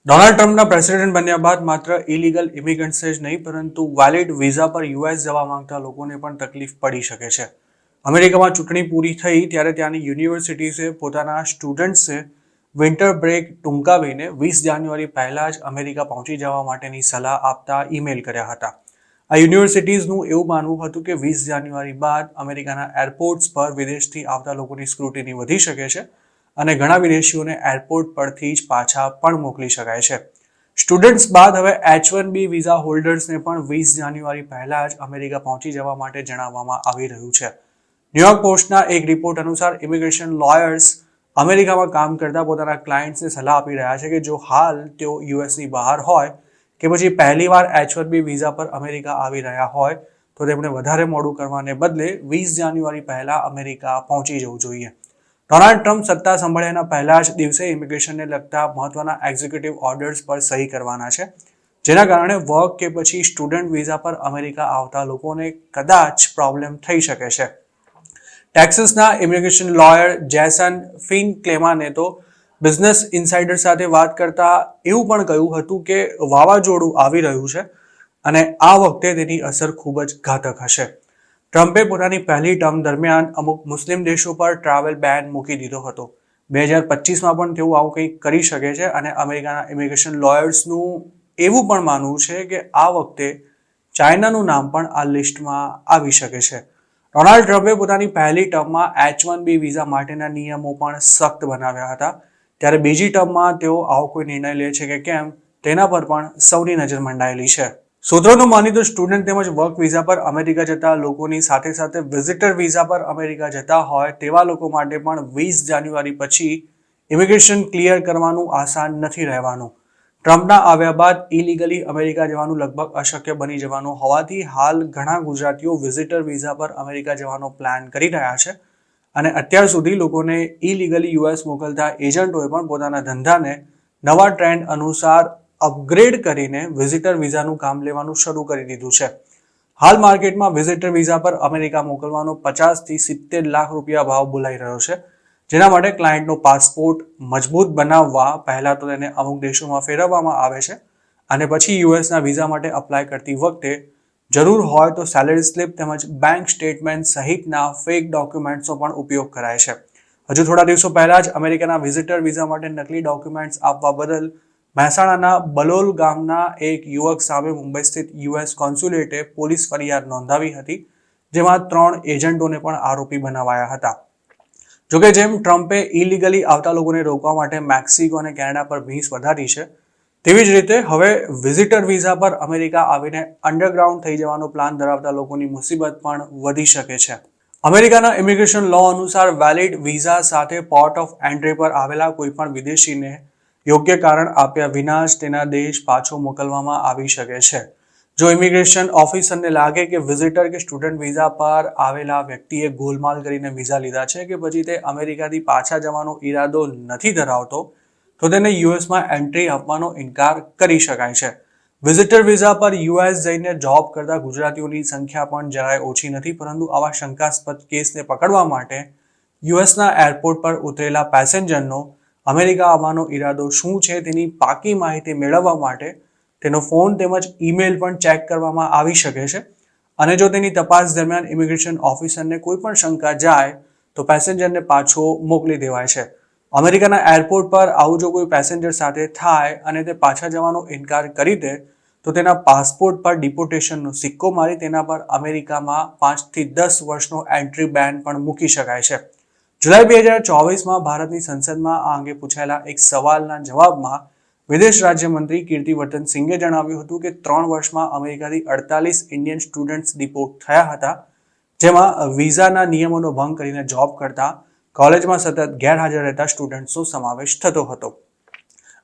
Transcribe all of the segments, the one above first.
Donald ટ્રમ્પના president બન્યા બાદ માત્ર ઇલીગલ ઇમિગ્રન્ટ્સે જ નહીં પરંતુ વેલિડ વિઝા પર યુએસ જવા માંગતા લોકોને પણ તકલીફ પડી શકે છે. અમેરિકામાં ચૂંટણી પૂરી થઈ ત્યારે ત્યાંની યુનિવર્સિટીઝે પોતાના સ્ટુડન્ટ્સે વિન્ટર બ્રેક ટૂંકાવીને 20 જાન્યુઆરી પહેલાં જ અમેરિકા પહોંચી જવા માટેની સલાહ આપતા ઈમેલ કર્યા હતા. આ યુનિવર્સિટીઝનું એવું માનવું હતું કે 20 જાન્યુઆરી બાદ અમેરિકાના એરપોર્ટ્સ પર વિદેશથી આવતા લોકોની સ્ક્રુટિની વધી શકે છે અને ઘણા વિદેશીઓને એરપોર્ટ પરથી જ પાછા પણ મોકલી શકાય છે. સ્ટુડન્ટ્સ બાદ હવે H1B વિઝા હોલ્ડર્સને પણ 20 જાન્યુઆરી પહેલા જ અમેરિકા પહોંચી જવા માટે જણાવવામાં આવી રહ્યું છે. ન્યુયોર્ક પોસ્ટના એક રિપોર્ટ અનુસાર ઇમિગ્રેશન લોયર્સ અમેરિકામાં કામ કરતા પોતાના ક્લાયન્ટ્સને સલાહ આપી રહ્યા છે કે જો હાલ તેઓ યુએસની બહાર હોય કે પછી પહેલીવાર H1B વિઝા પર અમેરિકા આવી રહ્યા હોય તો તેમણે વધારે મોડું કરવાને બદલે 20 જાન્યુઆરી પહેલા અમેરિકા પહોંચી જવું જોઈએ. ડોનાલ્ડ ટ્રમ્પ સત્તા સંભાળ્યાના પહેલા જ દિવસે ઇમિગ્રેશનને લગતા મહત્વના એક્ઝિક્યુટિવ ઓર્ડર્સ પર સહી કરવાના છે, જેના કારણે વર્ક કે પછી સ્ટુડન્ટ વિઝા પર અમેરિકા આવતા લોકોને કદાચ પ્રોબ્લેમ થઈ શકે છે. ટેક્સાસના ઇમિગ્રેશન લોયર જેસન ફિનક્લેમાને તો બિઝનેસ ઇનસાઇડર સાથે વાત કરતા એવું પણ કહ્યું હતું કે વાવાઝોડું આવી રહ્યું છે અને આ વખતે તેની અસર ખૂબ જ ઘાતક હશે. ટ્રમ્પે પોતાની પહેલી ટર્મ દરમિયાન અમુક મુસ્લિમ દેશો પર ટ્રાવેલ બેન મૂકી દીધો હતો. 2025માં પણ તેઓ આવું કંઈક કરી શકે છે અને અમેરિકાના ઇમિગ્રેશન લોયર્સનું એવું પણ માનવું છે કે આ વખતે ચાઇનાનું નામ પણ આ લિસ્ટમાં આવી શકે છે. ડોનાલ્ડ ટ્રમ્પે પોતાની પહેલી ટર્મમાં H1B વિઝા માટેના નિયમો પણ સખ્ત બનાવ્યા હતા, ત્યારે બીજી ટર્મમાં તેઓ આવો કોઈ નિર્ણય લે છે કે કેમ તેના પર પણ સૌની નજર મંડાયેલી છે. સૂત્રોનું માની તો સ્ટુડન્ટ તેમજ વર્ક વિઝા પર અમેરિકા જતા લોકોની સાથે સાથે વિઝિટર વિઝા પર અમેરિકા જતા હોય તેવા લોકો માટે પણ 20 જાન્યુઆરી પછી ઇમિગ્રેશન ક્લિયર કરવાનું આસાન નથી રહેવાનું. ટ્રમ્પના આવ્યા બાદ ઇલીગલી અમેરિકા જવાનું લગભગ અશક્ય બની જવાનું હોવાથી હાલ ઘણા ગુજરાતીઓ વિઝિટર વિઝા પર અમેરિકા જવાનો પ્લાન કરી રહ્યા છે અને અત્યાર સુધી લોકોને ઇલીગલી યુએસ મોકલતા એજન્ટોએ પણ પોતાના ધંધાને નવા ટ્રેન્ડ અનુસાર અપગ્રેડ કરીને વિઝિટર વિઝાનું કામ લેવાનું શરૂ કરી દીધું છે. હાલ માર્કેટમાં વિઝિટર વિઝા પર અમેરિકા મોકલવાનો 50 થી 70 લાખ રૂપિયા ભાવ બોલાઈ રહ્યો છે, જેના માટે ક્લાયન્ટનો પાસપોર્ટ મજબૂત બનાવવા પહેલા તો તેને અમુક દેશોમાં ફેરવવામાં આવે છે અને પછી યુએસના વિઝા માટે અપ્લાય કરતી વખતે જરૂર હોય તો સેલેરી સ્લિપ તેમજ બેંક સ્ટેટમેન્ટ સહિતના ફેક ડોક્યુમેન્ટ્સનો પણ ઉપયોગ કરાય છે. હજુ થોડા દિવસો પહેલા જ અમેરિકાના વિઝિટર વિઝા માટે નકલી ડોક્યુમેન્ટ્સ આપવા બદલ મહેસાણાના બલોલ ગામના એક યુવક સામે મુંબઈ સ્થિત યુએસ કોન્સ્યુલેટે પોલીસ ફરિયાદ નોંધાવી હતી, જેમાં 3 એજન્ટોને પણ આરોપી બનાવાયા હતા. જોકે જેમ ટ્રમ્પે ઇલીગલી આવતા લોકોને રોકવા માટે મેક્સિકો અને કેનેડા પર ભીંસ વધારી છે, તેવી જ રીતે હવે વિઝિટર વિઝા પર અમેરિકા આવીને અંડરગ્રાઉન્ડ થઈ જવાનો પ્લાન ધરાવતા લોકોની મુસીબત પણ વધી શકે છે. અમેરિકાના ઇમિગ્રેશન લો અનુસાર વેલિડ વિઝા સાથે પોર્ટ ઓફ એન્ટ્રી પર આવેલા કોઈપણ વિદેશીને યોગ્ય કારણ આપ્યા વિના જ તેના દેશ પાછો મોકલવામાં આવી શકે છે. જો ઇમિગ્રેશન ઓફિસરને લાગે કે વિઝિટર કે સ્ટુડન્ટ વિઝા પર આવેલા વ્યક્તિએ ગોલમાલ કરીને વિઝા લીધા છે કે પછી તે અમેરિકાથી પાછા જવાનો ઈરાદો નથી ધરાવતો તો તેને યુએસમાં એન્ટ્રી આપવાનો ઇનકાર કરી શકાય છે. વિઝિટર વિઝા પર યુએસ જઈને જોબ કરતા ગુજરાતીઓની સંખ્યા પણ જરાય ઓછી નથી, પરંતુ આવા શંકાસ્પદ કેસને પકડવા માટે યુએસના એરપોર્ટ પર ઉતરેલા પેસેન્જરનો અમેરિકા આવવાનો ઈરાદો શું છે તેની પાકી માહિતી મેળવવા માટે તેનો ફોન તેમજ ઈમેલ પણ ચેક કરવામાં આવી શકે છે અને જો તેની તપાસ દરમિયાન ઇમિગ્રેશન ઓફિસરને કોઈ પણ શંકા જાય તો પેસેન્જરને પાછો મોકલી દેવાય છે. અમેરિકાના એરપોર્ટ પર આવું જો કોઈ પેસેન્જર સાથે થાય અને તે પાછા જવાનો ઇનકાર કરી દે તો તેના પાસપોર્ટ પર ડિપોર્ટેશનનો સિક્કો મારી તેના પર અમેરિકામાં 5 થી 10 વર્ષનો એન્ટ્રી બેન પણ મૂકી શકાય છે. જુલાઈ 2024માં ભારતની સંસદમાં આ અંગે પૂછાયેલા એક સવાલના જવાબમાં વિદેશ રાજ્યમંત્રી કીર્તિવર્ધન સિંઘે જણાવ્યું હતું કે 3 વર્ષમાં અમેરિકાથી 48 ઇન્ડિયન સ્ટુડન્ટ્સ ડિપોર્ટ થયા હતા, જેમાં વિઝાના નિયમોનો ભંગ કરીને જોબ કરતા, કોલેજમાં સતત ગેરહાજર રહેતા સ્ટુડન્ટ્સનો સમાવેશ થતો હતો.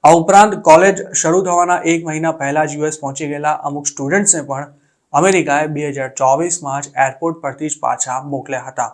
આ ઉપરાંત કોલેજ શરૂ થવાના 1 મહિના પહેલા જ યુએસ પહોંચી ગયેલા અમુક સ્ટુડન્ટ્સને પણ અમેરિકાએ 2024માં જ એરપોર્ટ પરથી જ પાછા મોકલ્યા હતા.